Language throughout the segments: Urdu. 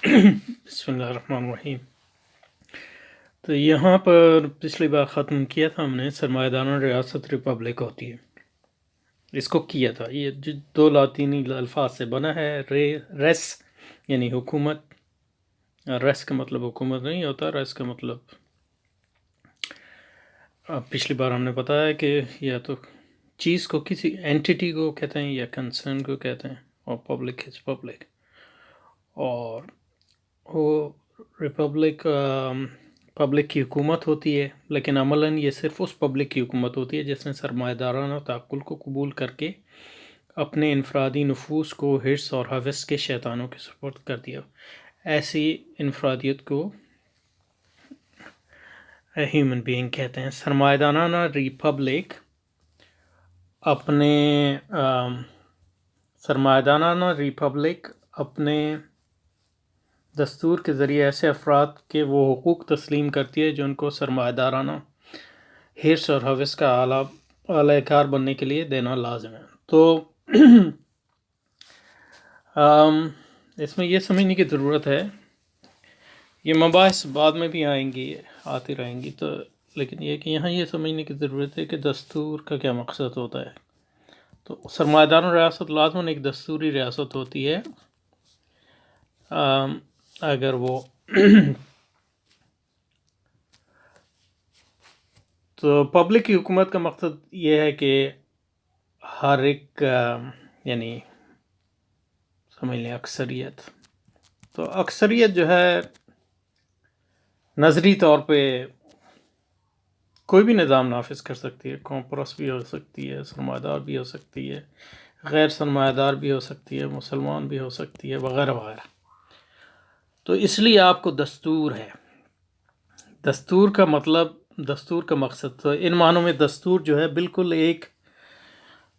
بسم اللہ الرحمن الرحیم۔ تو یہاں پر پچھلی بار ختم کیا تھا ہم نے سرمایہ دارانہ ریاست ریپبلک ہوتی ہے، اس کو کیا تھا۔ یہ جو دو لاطینی الفاظ سے بنا ہے، ریس یعنی حکومت، ریس کا مطلب حکومت نہیں ہوتا، ریس کا مطلب پچھلی بار ہم نے بتایا کہ یا تو چیز کو کسی اینٹیٹی کو کہتے ہیں یا کنسرن کو کہتے ہیں، اور پبلک از پبلک، اور وہ ریپبلک پبلک کی حکومت ہوتی ہے، لیکن عملاً یہ صرف اس پبلک کی حکومت ہوتی ہے جس نے سرمایہ دارانہ تعقل کو قبول کر کے اپنے انفرادی نفوذ کو حرص اور ہوس کے شیطانوں کے سپرد کر دیا۔ ایسی انفرادیت کو ہیومن بینگ کہتے ہیں۔ سرمایہ دارانہ ریپبلک اپنے دستور کے ذریعے ایسے افراد کے وہ حقوق تسلیم کرتی ہے جو ان کو سرمایہ دارانہ حرص اور ہوس کا اعلی کار بننے کے لیے دینا لازم ہے۔ تو اس میں یہ سمجھنے کی ضرورت ہے، یہ مباحث بعد میں بھی آئیں گی، آتی رہیں گی، تو لیکن یہ کہ یہاں یہ سمجھنے کی ضرورت ہے کہ دستور کا کیا مقصد ہوتا ہے۔ تو سرمایہ دارانہ ریاست لازماً ایک دستوری ریاست ہوتی ہے، اگر وہ تو پبلک کی حکومت کا مقصد یہ ہے کہ ہر ایک یعنی سمجھ لیں اکثریت، تو اکثریت جو ہے نظری طور پہ کوئی بھی نظام نافذ کر سکتی ہے، قوم پرست بھی ہو سکتی ہے، سرمایہ دار بھی ہو سکتی ہے، غیر سرمایہ دار بھی ہو سکتی ہے، مسلمان بھی ہو سکتی ہے، وغیرہ وغیرہ۔ تو اس لیے آپ کو دستور ہے۔ دستور کا مطلب، دستور کا مقصد، تو ان معنوں میں دستور جو ہے بالکل ایک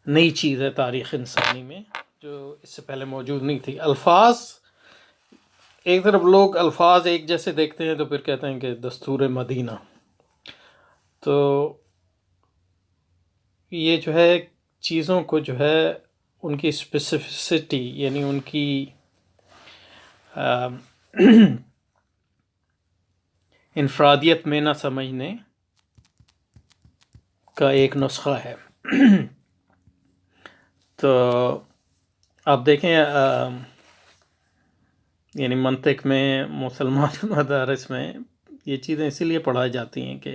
نئی چیز ہے تاریخ انسانی میں، جو اس سے پہلے موجود نہیں تھی۔ الفاظ ایک طرف لوگ الفاظ ایک جیسے دیکھتے ہیں تو پھر کہتے ہیں کہ دستور مدینہ، تو یہ جو ہے چیزوں کو جو ہے ان کی اسپیسیفسٹی یعنی ان کی انفرادیت میں نہ سمجھنے کا ایک نسخہ ہے۔ تو آپ دیکھیں یعنی منطق میں، مسلمان مدارس میں یہ چیزیں اسی لیے پڑھائی جاتی ہیں کہ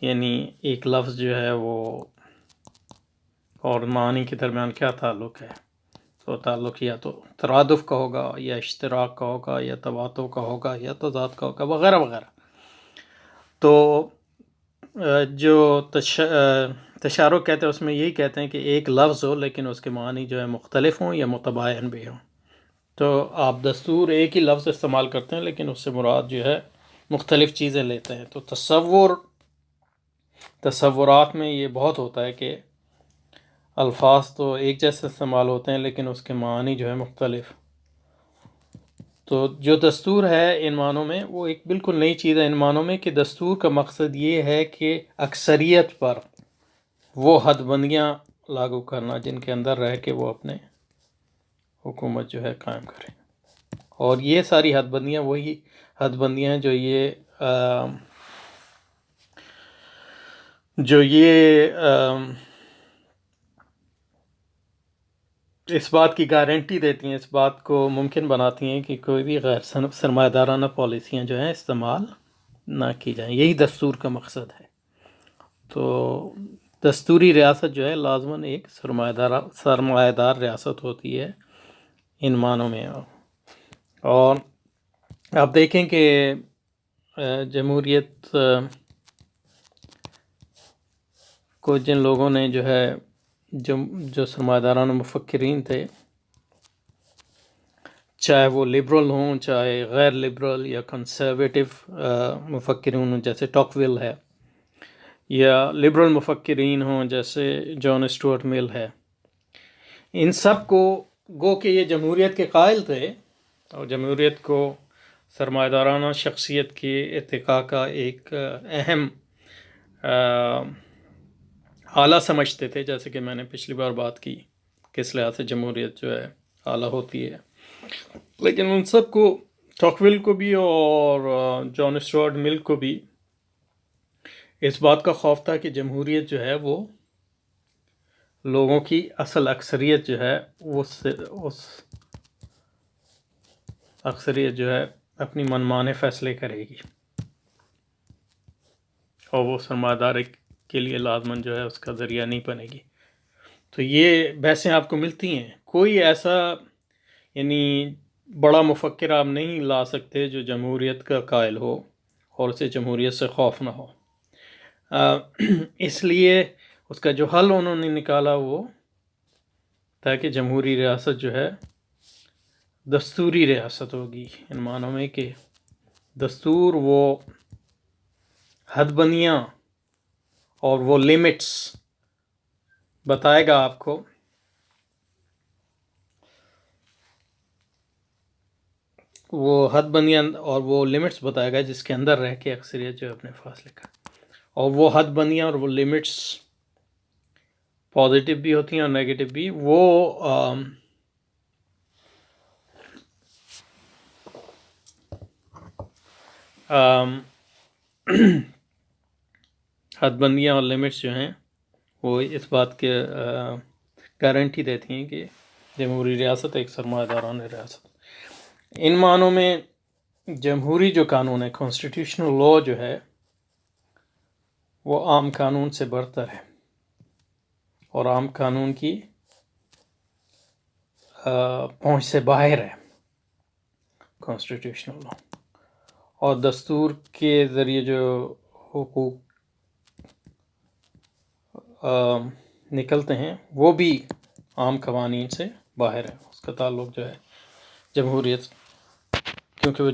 یعنی ایک لفظ جو ہے وہ اور معنی کے درمیان کیا تعلق ہے، تو تعلق یا تو ترادف کا ہوگا، یا اشتراک کا ہوگا، یا تبادل کا ہوگا، یا تضاد کا ہوگا، وغیرہ وغیرہ۔ تو جو تشارک کہتے ہیں اس میں یہی کہتے ہیں کہ ایک لفظ ہو لیکن اس کے معنی جو ہے مختلف ہوں یا متباین بھی ہوں۔ تو آپ دستور ایک ہی لفظ استعمال کرتے ہیں لیکن اس سے مراد جو ہے مختلف چیزیں لیتے ہیں۔ تو تصورات میں یہ بہت ہوتا ہے کہ الفاظ تو ایک جیسے استعمال ہوتے ہیں لیکن اس کے معنی جو ہے مختلف۔ تو جو دستور ہے ان معنوں میں وہ ایک بالکل نئی چیز ہے، ان معنوں میں کہ دستور کا مقصد یہ ہے کہ اکثریت پر وہ حد بندیاں لاگو کرنا جن کے اندر رہ کے وہ اپنے حکومت جو ہے قائم کریں، اور یہ ساری حد بندیاں وہی حد بندیاں ہیں جو یہ اس بات کی گارنٹی دیتی ہیں، اس بات کو ممکن بناتی ہیں کہ کوئی بھی غیر سرمایہ دارانہ پالیسیاں جو ہیں استعمال نہ کی جائیں۔ یہی دستور کا مقصد ہے۔ تو دستوری ریاست جو ہے لازماً ایک سرمایہ دار ریاست ہوتی ہے ان معنوں میں۔ اور آپ دیکھیں کہ جمہوریت کو جن لوگوں نے جو ہے جو سرمایہ دارانہ مفکرین تھے، چاہے وہ لبرل ہوں چاہے غیر لبرل یا کنسرویٹو مفکرین ہوں جیسے ٹاکویل ہے، یا لبرل مفکرین ہوں جیسے جان اسٹورٹ مل ہے، ان سب کو گو کہ یہ جمہوریت کے قائل تھے اور جمہوریت کو سرمایہ دارانہ شخصیت کے ارتقاء کا ایک اہم آلہ سمجھتے تھے، جیسے کہ میں نے پچھلی بار بات کی کس لحاظ سے جمہوریت جو ہے آلہ ہوتی ہے۔ لیکن ان سب کو، ٹاکویل کو بھی اور جان اسٹوارٹ مل کو بھی اس بات کا خوف تھا کہ جمہوریت جو ہے وہ لوگوں کی اصل اکثریت جو ہے اس اکثریت جو ہے اپنی منمانے فیصلے کرے گی، اور وہ سرمایہ دار کے لیے لازماً جو ہے اس کا ذریعہ نہیں بنے گی۔ تو یہ بحثیں آپ کو ملتی ہیں، کوئی ایسا یعنی بڑا مفکر آپ نہیں لا سکتے جو جمہوریت کا قائل ہو اور اسے جمہوریت سے خوف نہ ہو۔ اس لیے اس کا جو حل انہوں نے نکالا وہ تاکہ جمہوری ریاست جو ہے دستوری ریاست ہوگی، ان معنوں میں کہ دستور وہ حد بندیاں اور وہ لیمٹس بتائے گا آپ کو، وہ حد بندیاں اور وہ لیمٹس بتائے گا جس کے اندر رہ کے اکثریت جو ہے اپنے فاصلے کا، اور وہ حد بندیاں اور وہ لیمٹس پازیٹیو بھی ہوتی ہیں اور نیگیٹو بھی۔ وہ حد بندیاں اور لمٹس جو ہیں وہ اس بات کے گارنٹی دیتی ہیں کہ جمہوری ریاست ایک سرمایہ دارانہ ریاست۔ ان معنوں میں جمہوری جو قانون ہے، کانسٹیٹیوشنل لا جو ہے، وہ عام قانون سے برتر ہے اور عام قانون کی پہنچ سے باہر ہے کانسٹیٹیوشنل لا، اور دستور کے ذریعے جو حقوق نکلتے ہیں وہ بھی عام قوانین سے باہر ہے۔ اس کا تعلق جو ہے جمہوریت، کیونکہ وہ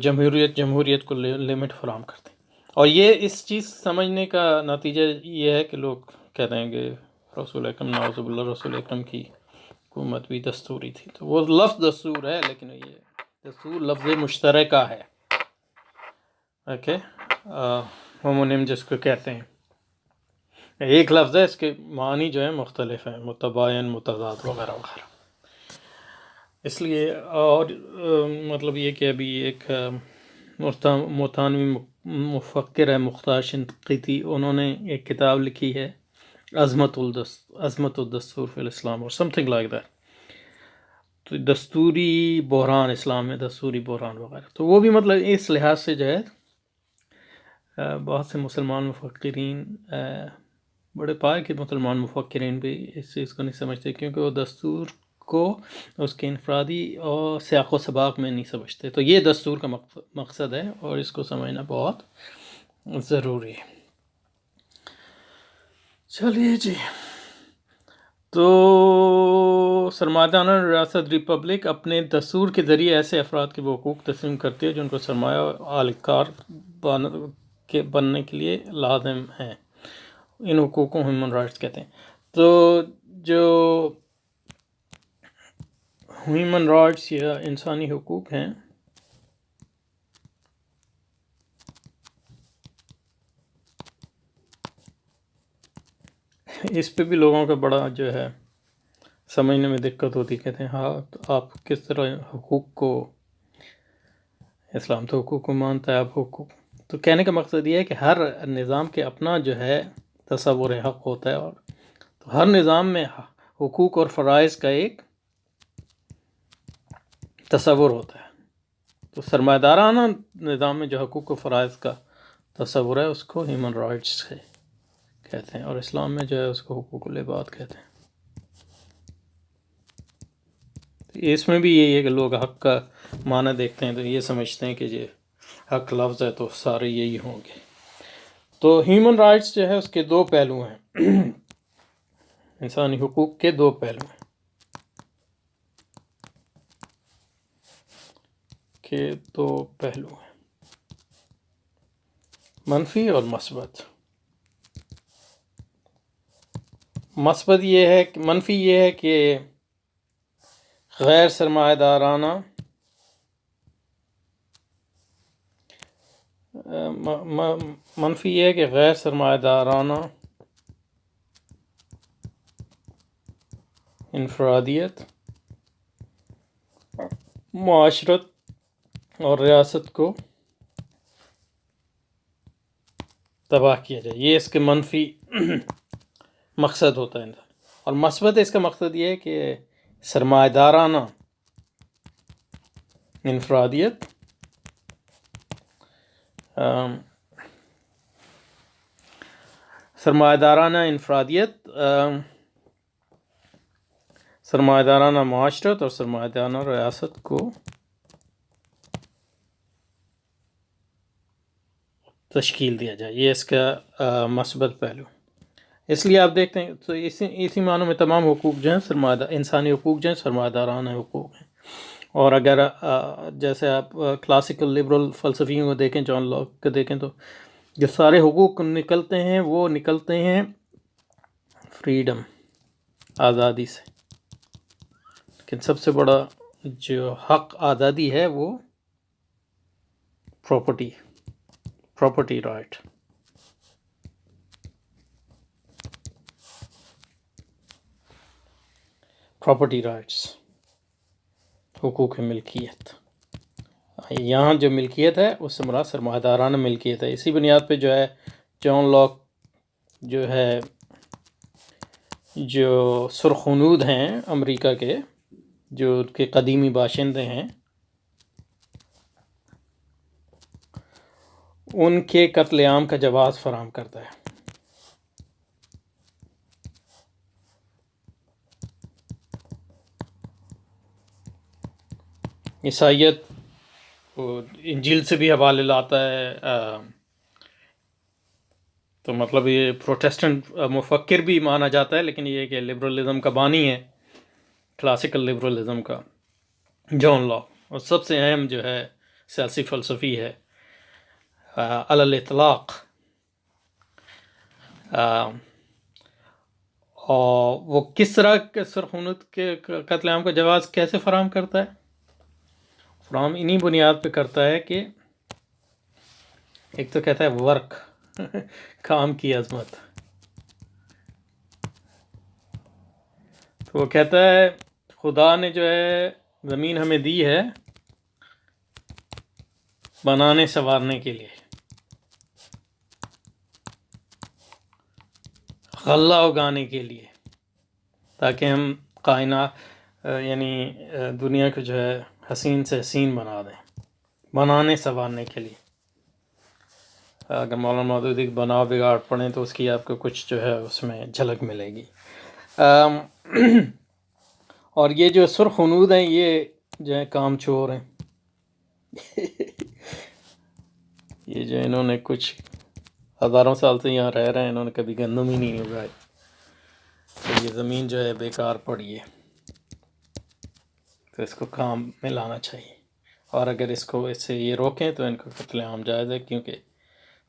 جمہوریت کو لمٹ فراہم کرتے ہیں۔ اور یہ اس چیز سمجھنے کا نتیجہ یہ ہے کہ لوگ کہتے ہیں کہ رسول اکرم نعوذ باللہ رسول اکرم کی حکومت بھی دستوری تھی، تو وہ لفظ دستور ہے لیکن یہ دستور لفظ مشترکہ ہے، اوکے، ہومونیم جس کو کہتے ہیں، ایک لفظ ہے، اس کے معنی جو ہے مختلف ہیں، متباین، متضاد وغیرہ وغیرہ۔ اس لیے اور مطلب یہ کہ ابھی ایک برطانوی مفکر ہے مختار شنقیطی، انہوں نے ایک کتاب لکھی ہے عظمت الدستور فی الاسلام اور سم تھنگ لائک دیٹ، تو دستوری بحران اسلام میں، دستوری بحران وغیرہ۔ تو وہ بھی مطلب اس لحاظ سے جو ہے بہت سے مسلمان مفکرین، بڑے پائے کے مسلمان مفکرین بھی اس چیز کو نہیں سمجھتے، کیونکہ وہ دستور کو اس کے انفرادی اور سیاق و سباق میں نہیں سمجھتے۔ تو یہ دستور کا مقصد ہے اور اس کو سمجھنا بہت ضروری ہے۔ چلیے جی، تو سرمایہ دارانہ ریاست ریپبلک اپنے دستور کے ذریعے ایسے افراد کے وہ حقوق تسلیم کرتی ہے جن کو سرمایہ کار بننے کے لیے لازم ہیں۔ ان حقوق کو ہیومن رائٹس کہتے ہیں۔ تو جو ہیومن رائٹس یا انسانی حقوق ہیں، اس پہ بھی لوگوں کا بڑا جو ہے سمجھنے میں دقت ہوتی، کہتے ہیں ہاں آپ کس طرح حقوق کو، اسلام تو حقوق کو مانتا ہے، آپ حقوق، تو کہنے کا مقصد یہ ہے کہ ہر نظام کے اپنا جو ہے تصور حق ہوتا ہے، اور تو ہر نظام میں حقوق اور فرائض کا ایک تصور ہوتا ہے۔ تو سرمایہ دارانہ نظام میں جو حقوق و فرائض کا تصور ہے اس کو ہیومن رائٹس سے کہتے ہیں، اور اسلام میں جو ہے اس کو حقوق العباد کہتے ہیں۔ اس میں بھی یہی ہے کہ لوگ حق کا معنی دیکھتے ہیں تو یہ سمجھتے ہیں کہ یہ حق لفظ ہے تو سارے یہی ہوں گے۔ تو ہیومن رائٹس جو ہے اس کے دو پہلو ہیں، انسانی حقوق کے دو پہلو ہیں، منفی اور مثبت۔ مثبت یہ ہے، منفی یہ ہے کہ غیر سرمایہ دارانہ منفی یہ ہے کہ غیر سرمایہ دارانہ انفرادیت معاشرت اور ریاست کو تباہ کیا جائے، یہ اس کے منفی مقصد ہوتا ہے. اور مثبت اس کا مقصد یہ ہے کہ سرمایہ دارانہ انفرادیت سرمایہ دارانہ معاشرت اور سرمایہ دارانہ ریاست کو تشکیل دیا جائے، یہ اس کا مثبت پہلو. اس لیے آپ دیکھتے ہیں تو اسی معنوں میں تمام حقوق جو ہیں انسانی حقوق جو ہیں سرمایہ دارانہ حقوق ہیں. اور اگر جیسے آپ کلاسیکل لبرل فلسفیوں کو دیکھیں، جان لاک کو دیکھیں، تو جو سارے حقوق نکلتے ہیں وہ نکلتے ہیں فریڈم، آزادی سے. لیکن سب سے بڑا جو حق آزادی ہے وہ پراپرٹی رائٹ. پراپرٹی رائٹس، حقوق ملکیت. یہاں جو ملکیت ہے اس سے مراد سرمایہ دارانہ ملکیت ہے. اسی بنیاد پہ جو ہے جان لاک جو ہے جو سرخنود ہیں امریکہ کے، جو ان کے قدیمی باشندے ہیں، ان کے قتل عام کا جواز فراہم کرتا ہے. عیسائیت انجیل سے بھی حوالے لاتا ہے، تو مطلب یہ پروٹیسٹنٹ مفکر بھی مانا جاتا ہے، لیکن یہ کہ لبرلزم کا بانی ہے، کلاسیکل لبرلزم کا جان لاک. اور سب سے اہم جو ہے سیاسی فلسفی ہے علی الاطلاق. اور وہ کس طرح کے سرخنود کے قتل عام کا جواز کیسے فراہم کرتا ہے؟ فراہم انہی بنیاد پہ کرتا ہے کہ ایک تو کہتا ہے ورک کام کی عظمت. تو وہ کہتا ہے خدا نے جو ہے زمین ہمیں دی ہے بنانے سنوارنے کے لیے، غلہ اگانے کے لیے، تاکہ ہم کائنات یعنی دنیا کو جو ہے حسین سے حسین بنا دیں، بنانے سنوارنے کے لیے. اگر مولانا مودودی بنا بگاڑ پڑھیں تو اس کی آپ کو کچھ جو ہے اس میں جھلک ملے گی. اور یہ جو سرخنود ہیں یہ جو ہے کام چور ہیں. یہ جو انہوں نے کچھ ہزاروں سال سے یہاں رہ رہے ہیں، انہوں نے کبھی گندم ہی نہیں اگائی، تو یہ زمین جو ہے بیکار پڑی ہے، تو اس کو کام میں لانا چاہیے. اور اگر اس سے یہ روکیں تو ان کا قتل عام جائز ہے، کیونکہ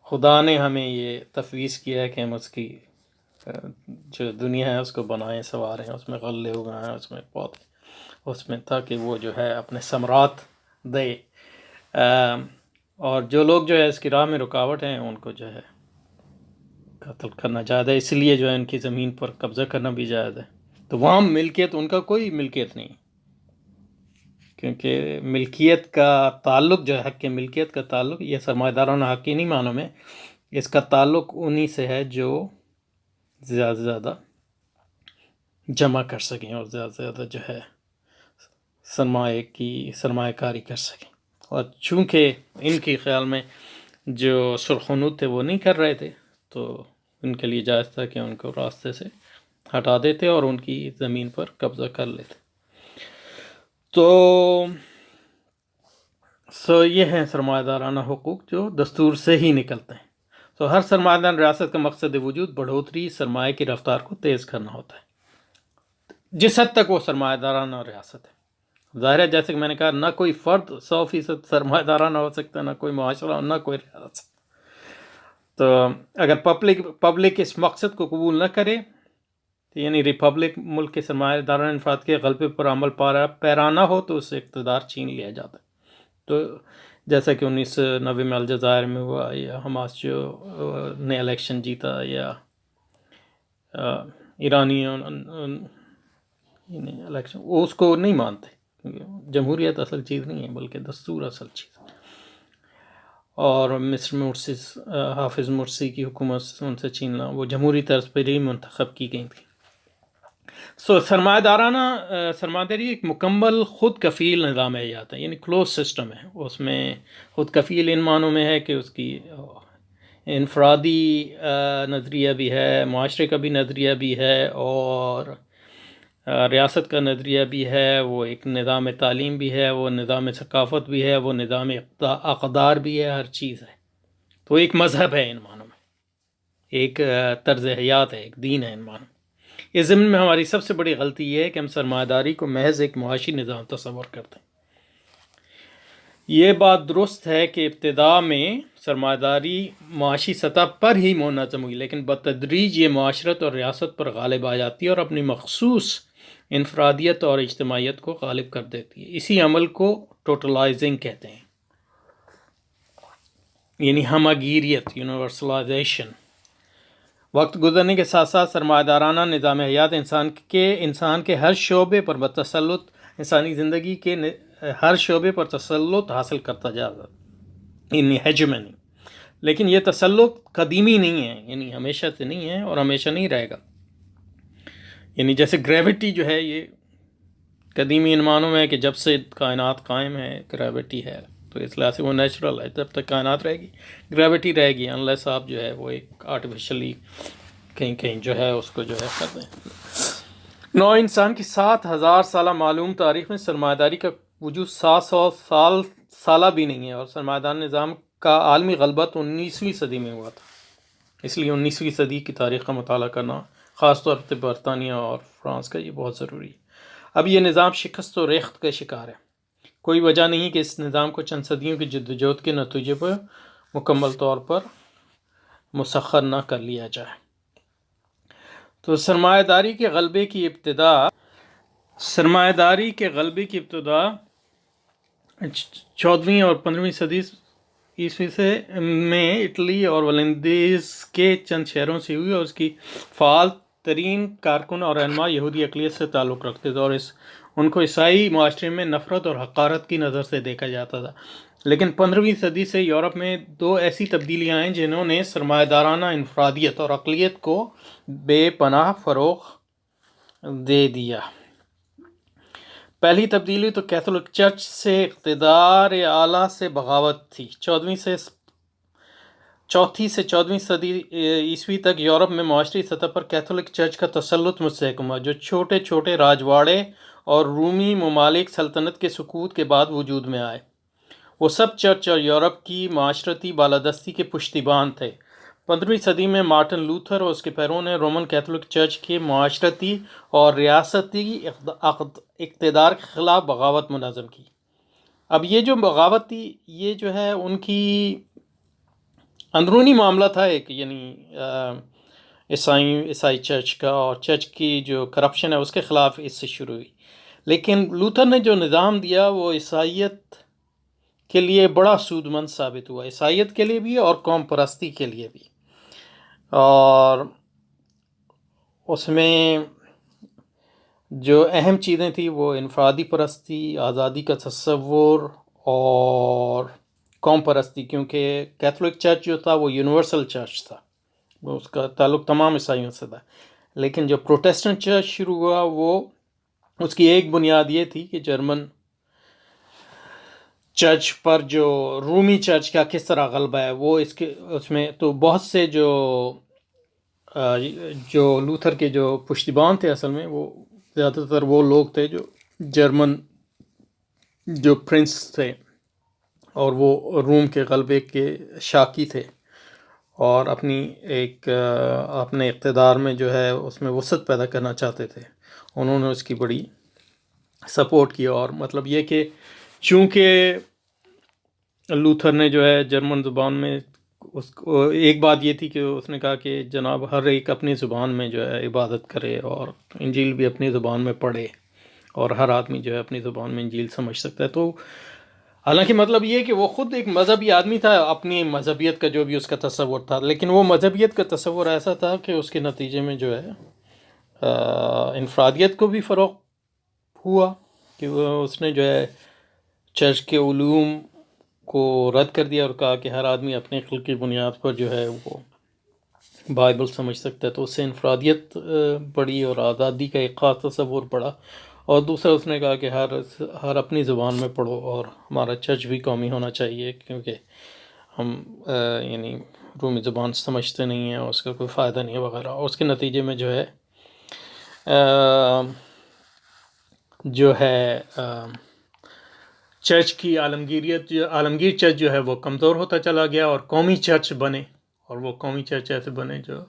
خدا نے ہمیں یہ تفویض کیا ہے کہ ہم اس کی جو دنیا ہے اس کو بنائیں سنواریں، اس میں غلے اگائیں، اس میں پودے، اس میں تاکہ وہ جو ہے اپنے ثمرات دے. اور جو لوگ جو ہے اس کی راہ میں رکاوٹ ہیں ان کو جو ہے قتل کرنا جائز ہے. اس لیے جو ہے ان کی زمین پر قبضہ کرنا بھی جائز ہے. تو وہاں ملکیت، ان کا کوئی ملکیت نہیں، کیونکہ ملکیت کا تعلق جو ہے حق ملکیت کا تعلق یہ سرمایہ دارانہ حق کی نہیں معنوں میں، اس کا تعلق انہی سے ہے جو زیادہ سے زیادہ جمع کر سکیں اور زیادہ سے زیادہ جو ہے سرمایہ کاری کر سکیں. اور چونکہ ان کے خیال میں جو سرخنود تھے وہ نہیں کر رہے تھے، تو ان کے لیے جائز تھا کہ ان کو راستے سے ہٹا دیتے اور ان کی زمین پر قبضہ کر لیتے. تو یہ ہیں سرمایہ دارانہ حقوق جو دستور سے ہی نکلتے ہیں. تو ہر سرمایہ دار ریاست کا مقصد وجود بڑھوتری سرمایہ کی رفتار کو تیز کرنا ہوتا ہے، جس حد تک وہ سرمایہ دارانہ ریاست ہے. ظاہر ہے جیسے کہ میں نے کہا، نہ کوئی فرد 100% سرمایہ دارانہ ہو سکتا، نہ کوئی معاشرہ، نہ کوئی ریاست. تو اگر پبلک اس مقصد کو قبول نہ کرے، یعنی ریپبلک ملک کے سرمایہ دارانہ افراد کے غلبے پر عمل پیرا نہ ہو، تو اس سے اقتدار چھین لیا جاتا ہے. تو جیسا کہ 1990 میں الجزائر میں ہوا، یا حماس جو نے الیکشن جیتا، یا ایرانی الیکشن، وہ اس کو نہیں مانتے، جمہوریت اصل چیز نہیں ہے بلکہ دستور اصل چیز ہے. اور مسٹر مرسی حافظ مرسی کی حکومت ان سے چھیننا، وہ جمہوری طرز پر ہی منتخب کی گئی تھی. سرمایہ داری ایک مکمل خود کفیل نظام حیات ہے، یعنی کلوز سسٹم ہے. اس میں خود کفیل ان معنوں میں ہے کہ اس کی انفرادی نظریہ بھی ہے، معاشرے کا بھی نظریہ بھی ہے، اور ریاست کا نظریہ بھی ہے، وہ ایک نظام تعلیم بھی ہے، وہ نظام ثقافت بھی ہے، وہ نظام اقدار بھی ہے، ہر چیز ہے. تو ایک مذہب ہے ان معنوں میں، ایک طرز حیات ہے، ایک دین ہے ان معنوں میں. اس ضمن میں ہماری سب سے بڑی غلطی یہ ہے کہ ہم سرمایہ داری کو محض ایک معاشی نظام تصور کرتے ہیں. یہ بات درست ہے کہ ابتداء میں سرمایہ داری معاشی سطح پر ہی منظم ہوئی، لیکن بتدریج یہ معاشرت اور ریاست پر غالب آ جاتی ہے اور اپنی مخصوص انفرادیت اور اجتماعیت کو غالب کر دیتی ہے. اسی عمل کو ٹوٹلائزنگ کہتے ہیں، یعنی ہمگیریت، یونیورسلائزیشن. وقت گزرنے کے ساتھ ساتھ سرمایہ دارانہ نظام حیات انسان کے ہر شعبے پر بتسلط، انسانی زندگی کے ہر شعبے پر تسلط حاصل کرتا جاتا، یعنی ہیجمنی. لیکن یہ تسلط قدیمی نہیں ہے، یعنی ہمیشہ سے نہیں ہے اور ہمیشہ نہیں رہے گا. یعنی جیسے گریوٹی جو ہے، یہ قدیمی ان معنوں میں ہے کہ جب سے کائنات قائم ہے گریوٹی ہے، تو اس لحاظ سے وہ نیچرل ہے. جب تک کائنات رہے گی گریوٹی رہے گی، انلیس آپ جو ہے وہ ایک آرٹیفیشلی کہیں جو ہے اس کو جو ہے کر دیں. نو انسان کی 7,000 سالہ معلوم تاریخ میں سرمایہ داری کا وجود 700 سالہ بھی نہیں ہے، اور سرمایہ دار نظام کا عالمی غلبہ تو 19ویں صدی میں ہوا تھا. اس لیے 19ویں صدی کی تاریخ کا مطالعہ کرنا خاص طور پہ برطانیہ اور فرانس کا یہ بہت ضروری ہے. اب یہ نظام شکست و ریخت کا شکار ہے. کوئی وجہ نہیں کہ اس نظام کو چند صدیوں کی جدوجہد کے نتیجے پر مکمل طور پر مسخر نہ کر لیا جائے. تو سرمایہ داری کے غلبے کی ابتدا 14ویں اور 15ویں صدی عیسوی سے میں اٹلی اور ولندیز کے چند شہروں سے ہوئی، اور اس کی فعال ترین کارکن اور رہنما یہودی اقلیت سے تعلق رکھتے تھے، اور ان کو عیسائی معاشرے میں نفرت اور حقارت کی نظر سے دیکھا جاتا تھا. لیکن 15ویں صدی سے یورپ میں دو ایسی تبدیلیاں آئیں جنہوں نے سرمایہ دارانہ انفرادیت اور اقلیت کو بے پناہ فروغ دے دیا. پہلی تبدیلی تو کیتھولک چرچ سے اقتدار اعلیٰ سے بغاوت تھی. چوتھی سے 14ویں صدی عیسوی تک یورپ میں معاشری سطح پر کیتھولک چرچ کا تسلط مستحکم ہوا، جو چھوٹے چھوٹے راجواڑے اور رومی ممالک سلطنت کے سقوط کے بعد وجود میں آئے. وہ سب چرچ اور یورپ کی معاشرتی بالادستی کے پشتیبان تھے. 15ویں صدی میں مارٹن لوتھر اور اس کے پیرووں نے رومن کیتھولک چرچ کے معاشرتی اور ریاستی اقتدار کے خلاف بغاوت منظم کی. اب یہ جو بغاوت تھی، یہ جو ہے ان کی اندرونی معاملہ تھا ایک، یعنی عیسائی چرچ کا، اور چرچ کی جو کرپشن ہے اس کے خلاف اس سے شروع ہوئی. لیکن لوتھر نے جو نظام دیا وہ عیسائیت کے لیے بڑا سود مند ثابت ہوا، عیسائیت کے لیے بھی اور قوم پرستی کے لیے بھی. اور اس میں جو اہم چیزیں تھیں وہ انفرادی پرستی، آزادی کا تصور اور قوم پرستی، کیونکہ کیتھولک چرچ جو تھا وہ یونیورسل چرچ تھا، وہ اس کا تعلق تمام عیسائیوں سے تھا. لیکن جو پروٹیسٹنٹ چرچ شروع ہوا، وہ اس کی ایک بنیاد یہ تھی کہ جرمن چرچ پر جو رومی چرچ کا کس طرح غلبہ ہے، وہ اس میں تو بہت سے جو لوتھر کے جو پشتیبان تھے، اصل میں وہ زیادہ تر وہ لوگ تھے جو جرمن جو پرنس تھے، اور وہ روم کے غلبے کے شاکی تھے، اور اپنے اقتدار میں جو ہے اس میں وسعت پیدا کرنا چاہتے تھے. انہوں نے اس کی بڑی سپورٹ کی. اور مطلب یہ کہ چونکہ لوتھر نے جو ہے جرمن زبان میں ایک بات یہ تھی کہ اس نے کہا کہ جناب ہر ایک اپنی زبان میں جو ہے عبادت کرے اور انجیل بھی اپنی زبان میں پڑھے، اور ہر آدمی جو ہے اپنی زبان میں انجیل سمجھ سکتا ہے. تو حالانکہ مطلب یہ کہ وہ خود ایک مذہبی آدمی تھا، اپنی مذہبیت کا جو بھی اس کا تصور تھا، لیکن وہ مذہبیت کا تصور ایسا تھا کہ اس کے نتیجے میں جو ہے انفرادیت کو بھی فروغ ہوا، کہ اس نے جو ہے چرچ کے علوم کو رد کر دیا اور کہا کہ ہر آدمی اپنے عقل کی بنیاد پر جو ہے وہ بائبل سمجھ سکتا ہے. تو اس سے انفرادیت بڑھی اور آزادی کا ایک خاص تصور پڑا. اور دوسرا اس نے کہا کہ ہر اپنی زبان میں پڑھو، اور ہمارا چرچ بھی قومی ہونا چاہیے، کیونکہ ہم یعنی رومی زبان سمجھتے نہیں ہیں اور اس کا کوئی فائدہ نہیں ہے وغیرہ. اور اس کے نتیجے میں جو ہے چرچ کی عالمگیر چرچ جو ہے وہ کمزور ہوتا چلا گیا اور قومی چرچ بنے. اور وہ قومی چرچ ایسے بنے جو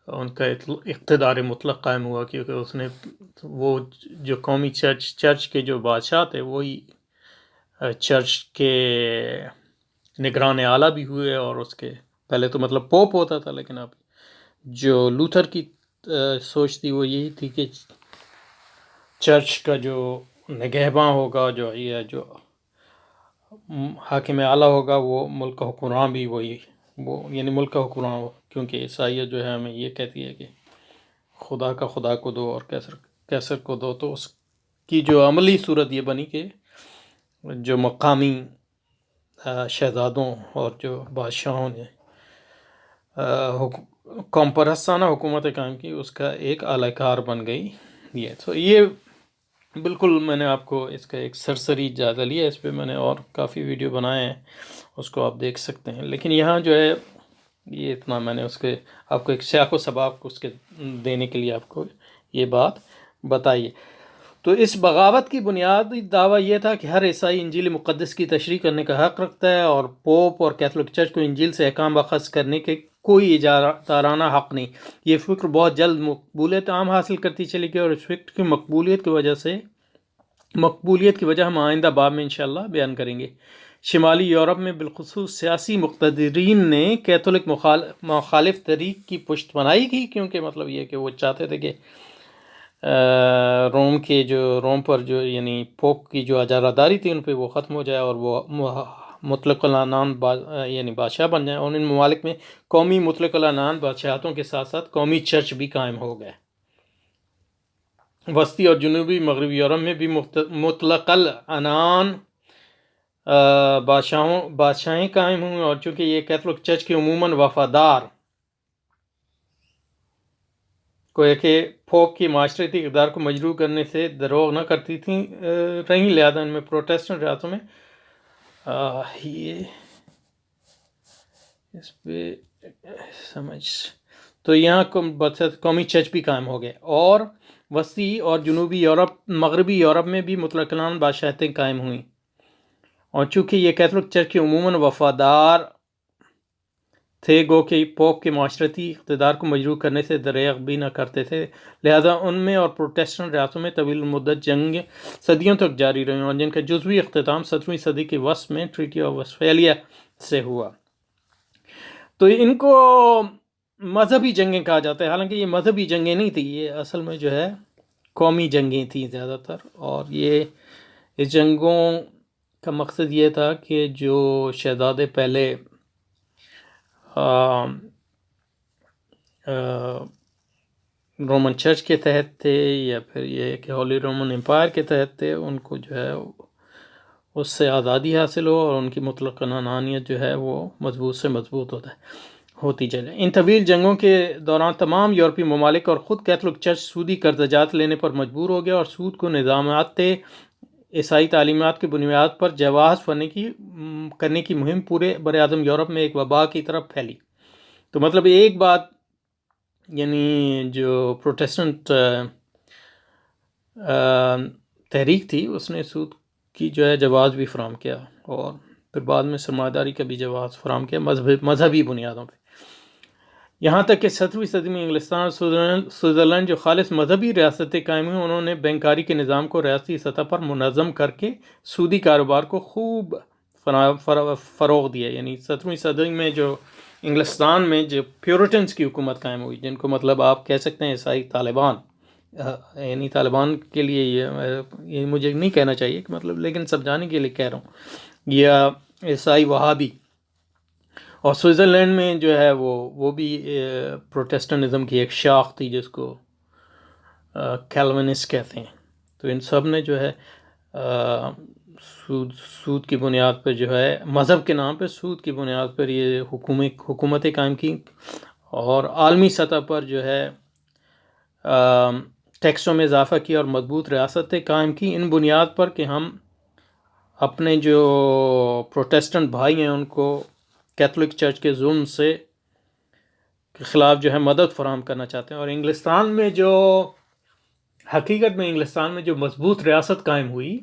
ان کا اقتدار مطلق قائم ہوا، کیونکہ اس نے وہ جو قومی چرچ کے جو بادشاہ تھے وہی چرچ کے نگران اعلیٰ بھی ہوئے. اور اس کے پہلے تو مطلب پوپ ہوتا تھا، لیکن اب جو لوتھر کی سوچ تھی وہ یہی تھی کہ چرچ کا جو نگہباں ہوگا، جو حاکم اعلیٰ ہوگا، وہ ملک کا حکمران بھی وہ یعنی ملک کا حکمران ہو. کیونکہ عیسائیت جو ہے ہمیں یہ کہتی ہے کہ خدا کا خدا کو دو اور کیسر کو دو. تو اس کی جو عملی صورت یہ بنی کہ جو مقامی شہزادوں اور جو بادشاہوں نے قوم پرستانہ حکومت قائم کی، اس کا ایک اعلی کار بن گئی یہ. تو یہ بالکل میں نے آپ کو اس کا ایک سرسری جائزہ لیا. اس پہ میں نے اور کافی ویڈیو بنائے ہیں، اس کو آپ دیکھ سکتے ہیں. لیکن یہاں جو ہے یہ اتنا میں نے آپ کو ایک سیاق و سباق اس کے دینے کے لیے آپ کو یہ بات بتائی. تو اس بغاوت کی بنیادی دعویٰ یہ تھا کہ ہر عیسائی انجیل مقدس کی تشریح کرنے کا حق رکھتا ہے، اور پوپ اور کیتھولک چرچ کو انجیل سے احکام اخذ کرنے کے کوئی اجارتارانہ حق نہیں. یہ فکر بہت جلد مقبولیت عام حاصل کرتی چلی گئی، اور اس فکر کی مقبولیت کی وجہ ہم آئندہ باب میں انشاءاللہ بیان کریں گے. شمالی یورپ میں بالخصوص سیاسی مقتدرین نے کیتھولک مخالف طریق کی پشت بنائی کی، کیونکہ مطلب یہ کہ وہ چاہتے تھے کہ روم پر جو یعنی پوپ کی جو اجارہ تھی ان پہ وہ ختم ہو جائے اور وہ مطلق العنان یعنی بادشاہ بن جائیں. اور ان ممالک میں قومی مطلق العنان بادشاہتوں کے ساتھ ساتھ قومی چرچ بھی قائم ہو گئے. وسطی اور جنوبی مغربی یورپ میں بھی مطلق العنان بادشاہیں قائم ہوئیں، اور چونکہ یہ کیتھولک چرچ کے عموماً وفادار کوئی کہ پوپ کی معاشرتی اقدار کو مجروح کرنے سے دروغ نہ کرتی تھیں رہیں، لہذا ان میں پروٹیسٹنٹ ریاستوں میں اس پہ تو یہاں قومی چرچ بھی قائم ہو گئے. اور وسطی اور مغربی یورپ میں بھی مطلق العنان بادشاہتیں قائم ہوئیں، اور چونکہ یہ کیتھولک چرچ کے عموماً وفادار تھے، گو کہ پوپ کے معاشرتی اقتدار کو مجروح کرنے سے دریغ بھی نہ کرتے تھے، لہذا ان میں اور پروٹیسٹنٹ ریاستوں میں طویل مدت جنگ صدیوں تک جاری رہی، اور جن کا جزوی اختتام 17ویں صدی کے وسط میں ٹریٹی آف ویسٹفیلیا سے ہوا. تو ان کو مذہبی جنگیں کہا جاتا ہے، حالانکہ یہ مذہبی جنگیں نہیں تھیں، یہ اصل میں جو ہے قومی جنگیں تھیں زیادہ تر. اور اس جنگوں کا مقصد یہ تھا کہ جو شہزادے پہلے رومن چرچ کے تحت تھے یا پھر یہ کہ ہولی رومن امپائر کے تحت تھے، ان کو جو ہے اس سے آزادی حاصل ہو اور ان کی مطلق عنانیت جو ہے وہ مضبوط سے مضبوط ہوتی چلے. ان طویل جنگوں کے دوران تمام یورپی ممالک اور خود کیتھولک چرچ سودی قرضجات لینے پر مجبور ہو گیا، اور سود کو نظامات عیسائی تعلیمات کی بنیاد پر جواز کرنے کی مہم پورے براعظم یورپ میں ایک وبا کی طرف پھیلی. تو مطلب ایک بات یعنی جو پروٹیسٹنٹ تحریک تھی اس نے سود کی جو ہے جواز بھی فراہم کیا، اور پھر بعد میں سرمایہ داری کا بھی جواز فراہم کیا مذہبی بنیادوں پہ. یہاں تک کہ 17ویں صدی میں انگلستان اور سوئٹزرلینڈ جو خالص مذہبی ریاستیں قائم ہوئیں، انہوں نے بینکاری کے نظام کو ریاستی سطح پر منظم کر کے سودی کاروبار کو خوب فروغ دیا. یعنی 17ویں صدی میں جو انگلستان میں جو پیورٹنز کی حکومت قائم ہوئی، جن کو مطلب آپ کہہ سکتے ہیں عیسائی طالبان، یعنی طالبان کے لیے یہ مجھے نہیں کہنا چاہیے کہ مطلب، لیکن سمجھانے کے لیے کہہ رہا ہوں، یا عیسائی وہابی. اور سوئٹزرلینڈ میں جو ہے وہ بھی پروٹیسٹنٹزم کی ایک شاخ تھی جس کو کیلونسٹ کہتے ہیں. تو تو ان سب نے جو ہے سود کی بنیاد پر جو ہے مذہب کے نام پہ سود کی بنیاد پر یہ حکومتیں قائم کی، اور عالمی سطح پر جو ہے ٹیکسوں میں اضافہ کیا اور مضبوط ریاستیں قائم کی، ان بنیاد پر کہ ہم اپنے جو پروٹیسٹنٹ بھائی ہیں ان کو کیتھولک چرچ کے ظلم سے کے خلاف جو ہے مدد فراہم کرنا چاہتے ہیں۔ اور انگلستان میں جو حقیقت میں انگلستان میں جو مضبوط ریاست قائم ہوئی،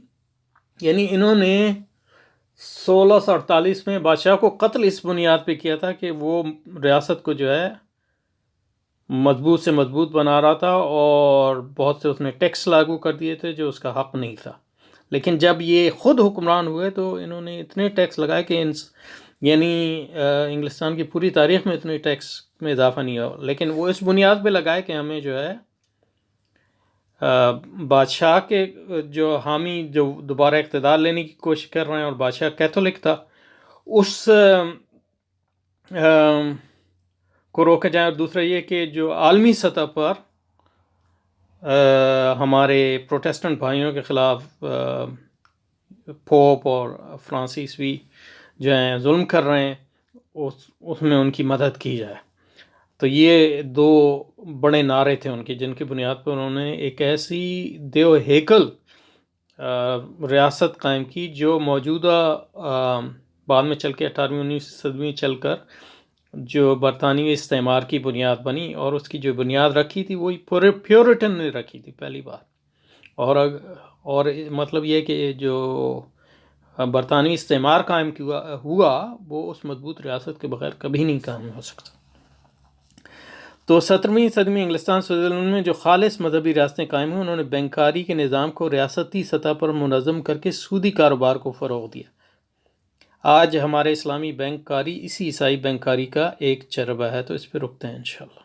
یعنی انہوں نے 1648 میں بادشاہ کو قتل اس بنیاد پہ کیا تھا کہ وہ ریاست کو جو ہے مضبوط سے مضبوط بنا رہا تھا، اور بہت سے اس نے ٹیکس لاگو کر دیے تھے جو اس کا حق نہیں تھا۔ لیکن جب یہ خود حکمران ہوئے تو انہوں نے اتنے ٹیکس لگائے کہ یعنی انگلستان کی پوری تاریخ میں اتنے ٹیکس میں اضافہ نہیں ہوا، لیکن وہ اس بنیاد پہ لگائے کہ ہمیں جو ہے بادشاہ کے جو حامی جو دوبارہ اقتدار لینے کی کوشش کر رہے ہیں، اور بادشاہ کیتھولک تھا، اس کو روکا جائے۔ اور دوسرا یہ کہ جو عالمی سطح پر ہمارے پروٹیسٹنٹ بھائیوں کے خلاف پوپ اور فرانسیسی جو ہیں ظلم کر رہے ہیں، اس میں ان کی مدد کی جائے۔ تو یہ دو بڑے نعرے تھے ان کے، جن کی بنیاد پر انہوں نے ایک ایسی دیو ہیکل ریاست قائم کی جو موجودہ بعد میں چل کے 18ویں 19ویں صدی چل کر جو برطانوی استعمار کی بنیاد بنی، اور اس کی جو بنیاد رکھی تھی وہی پیورٹن نے رکھی تھی پہلی بار۔ اور مطلب یہ کہ جو برطانوی استعمار قائم ہوا وہ اس مضبوط ریاست کے بغیر کبھی نہیں قائم ہو سکتا۔ تو 17ویں صدی میں انگلستان سوئٹزرلینڈ میں جو خالص مذہبی ریاستیں قائم ہوئیں، انہوں نے بینکاری کے نظام کو ریاستی سطح پر منظم کر کے سودی کاروبار کو فروغ دیا۔ آج ہمارے اسلامی بینک کاری اسی عیسائی بینک کاری کا ایک چربہ ہے۔ تو اس پہ رکتے ہیں انشاءاللہ۔